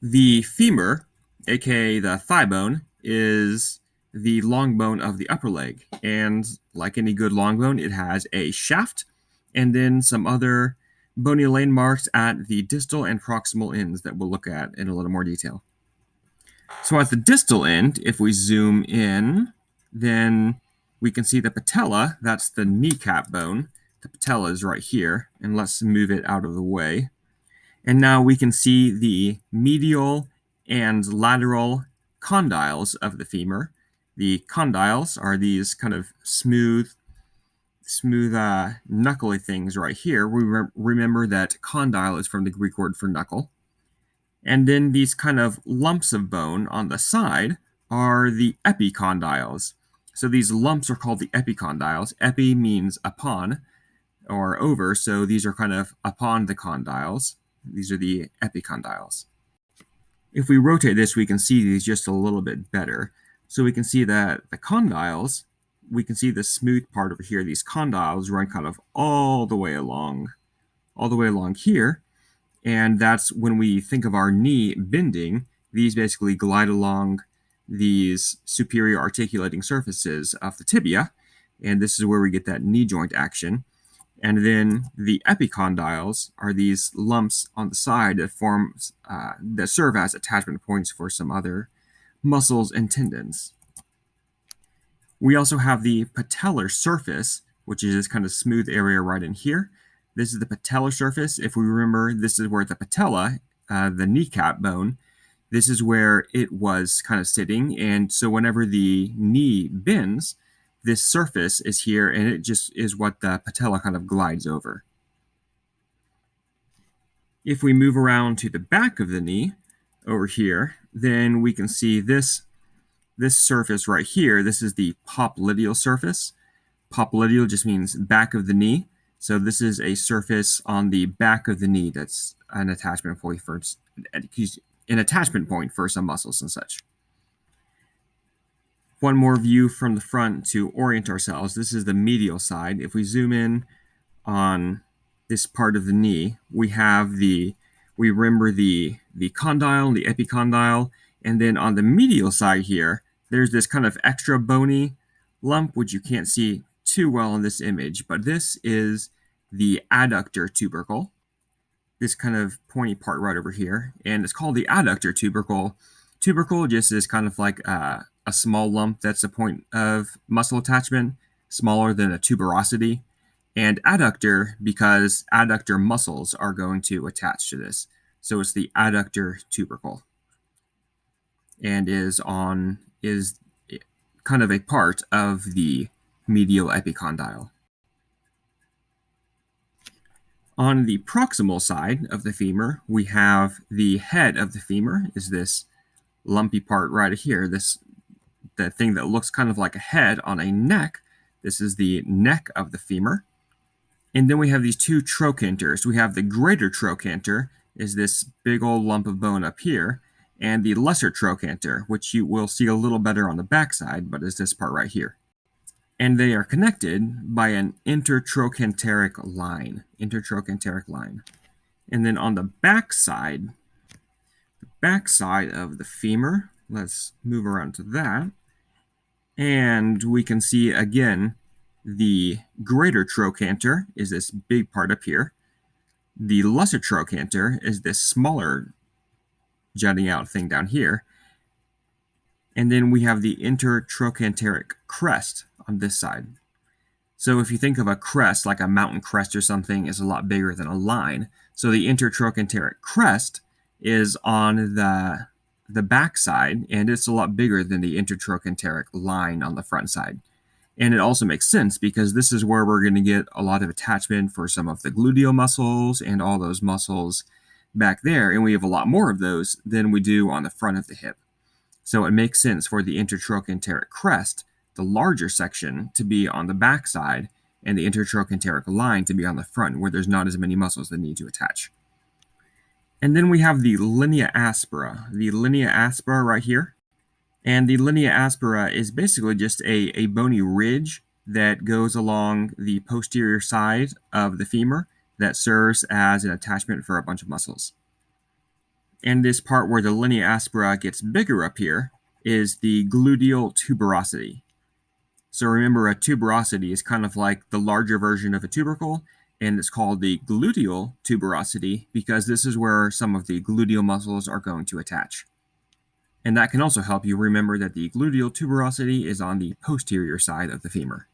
The femur, aka the thigh bone, is the long bone of the upper leg. And like any good long bone, it has a shaft and then some other bony landmarks at the distal and proximal ends that we'll look at in a little more detail. So at the distal end, if we zoom in, then we can see the patella. That's the kneecap bone. The patella is right here, and let's move it out of the way. And now we can see the medial and lateral condyles of the femur. The condyles are these kind of smooth, knuckly things right here. We remember that condyle is from the Greek word for knuckle. And then these kind of lumps of bone on the side are the epicondyles. So these lumps are called the epicondyles. Epi means upon or over, so these are kind of upon the condyles. These are the epicondyles. If we rotate this, we can see these just a little bit better. So we can see that the condyles, we can see the smooth part over here. These condyles run kind of all the way along here. And that's when we think of our knee bending, these basically glide along these superior articulating surfaces of the tibia. And this is where we get that knee joint action. And then the epicondyles are these lumps on the side that serve as attachment points for some other muscles and tendons. We also have the patellar surface, which is this kind of smooth area right in here. This is the patellar surface. If we remember, this is where the patella, the kneecap bone, this is where it was kind of sitting. And so whenever the knee bends, this surface is here, and it just is what the patella kind of glides over. If we move around to the back of the knee over here, then we can see this surface right here. This is the popliteal surface. Popliteal just means back of the knee. So this is a surface on the back of the knee that's an attachment point for some muscles and such. One more view from the front to orient ourselves. This is the medial side. If we zoom in on this part of the knee, we remember the condyle, the epicondyle, and then on the medial side here, there's this kind of extra bony lump, which you can't see too well in this image, but this is the adductor tubercle, this kind of pointy part right over here, and it's called the adductor tubercle. Tubercle just is kind of like a small lump that's a point of muscle attachment, smaller than a tuberosity, and adductor because adductor muscles are going to attach to this. So it's the adductor tubercle, and is kind of a part of the medial epicondyle. On the proximal side of the femur, we have the head of the femur, is this lumpy part right here, the thing that looks kind of like a head on a neck. This is the neck of the femur. And then we have these two trochanters. We have the greater trochanter, is this big old lump of bone up here, and the lesser trochanter, which you will see a little better on the backside, but is this part right here. And they are connected by an intertrochanteric line. And then on the back side of the femur, let's move around to that. And we can see again, the greater trochanter is this big part up here. The lesser trochanter is this smaller jutting out thing down here. And then we have the intertrochanteric crest on this side. So if you think of a crest, like a mountain crest or something, is a lot bigger than a line. So the intertrochanteric crest is on the back side, and it's a lot bigger than the intertrochanteric line on the front side. And it also makes sense because this is where we're going to get a lot of attachment for some of the gluteal muscles and all those muscles back there. And we have a lot more of those than we do on the front of the hip. So it makes sense for the intertrochanteric crest, the larger section, to be on the back side, and the intertrochanteric line to be on the front, where there's not as many muscles that need to attach. And then we have the linea aspera. The linea aspera right here. And the linea aspera is basically just a bony ridge that goes along the posterior side of the femur that serves as an attachment for a bunch of muscles. And this part where the linea aspera gets bigger up here is the gluteal tuberosity. So remember, a tuberosity is kind of like the larger version of a tubercle, and it's called the gluteal tuberosity because this is where some of the gluteal muscles are going to attach. And that can also help you remember that the gluteal tuberosity is on the posterior side of the femur.